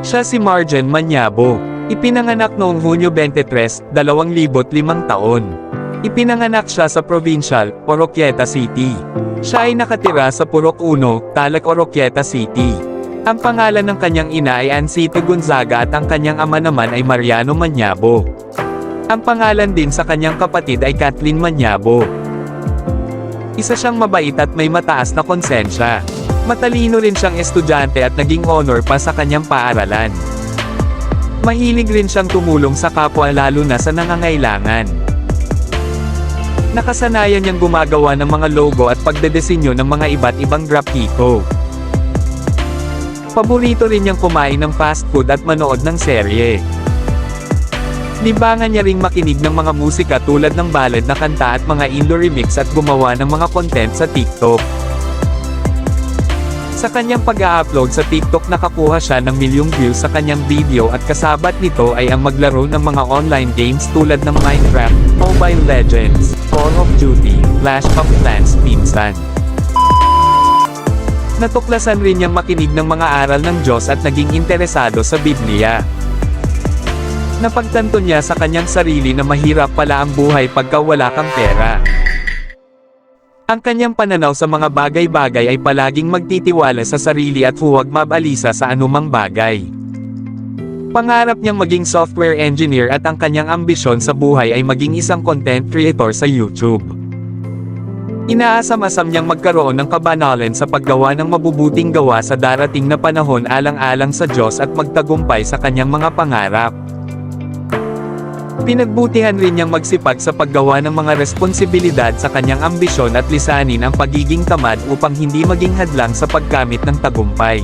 Siya si Marjen Manyabo. Ipinanganak noong Hunyo 23, 2005 taon. Ipinanganak siya sa Provincial, Oroquieta City. Siya ay nakatira sa Purok 1, Talac Oroquieta City. Ang pangalan ng kanyang ina ay Ancito Gonzaga at ang kanyang ama naman ay Mariano Manyabo. Ang pangalan din sa kanyang kapatid ay Kathleen Manyabo. Isa siyang mabait at may mataas na konsensya. Matalino rin siyang estudyante at naging honor pa sa kanyang paaralan. Mahilig rin siyang tumulong sa kapwa lalo na sa nangangailangan. Nakasanayan niyang gumagawa ng mga logo at pagdedesenyo ng mga iba't ibang grapiko. Paborito rin niyang kumain ng fast food at manood ng serye. Libangan niya ring makinig ng mga musika tulad ng ballad na kanta at mga Indo remix at gumawa ng mga content sa TikTok. Sa kanyang pag-a-upload sa TikTok nakakuha siya ng milyong views sa kanyang video at kasabat nito ay ang maglaro ng mga online games tulad ng Minecraft, Mobile Legends, Call of Duty, Clash of Clans minsan. Natuklasan rin niyang makinig ng mga aral ng Diyos at naging interesado sa Biblia. Napagtanto niya sa kanyang sarili na mahirap pala ang buhay pagka wala kang pera. Ang kanyang pananaw sa mga bagay-bagay ay palaging magtitiwala sa sarili at huwag mabalisa sa anumang bagay. Pangarap niyang maging software engineer at ang kanyang ambisyon sa buhay ay maging isang content creator sa YouTube. Inaasam-asam niyang magkaroon ng kabanalan sa paggawa ng mabubuting gawa sa darating na panahon alang-alang sa Diyos at magtagumpay sa kanyang mga pangarap. Pinagbutihan rin niyang magsipag sa paggawa ng mga responsibilidad sa kanyang ambisyon at lisanin ang pagiging tamad upang hindi maging hadlang sa pagkamit ng tagumpay.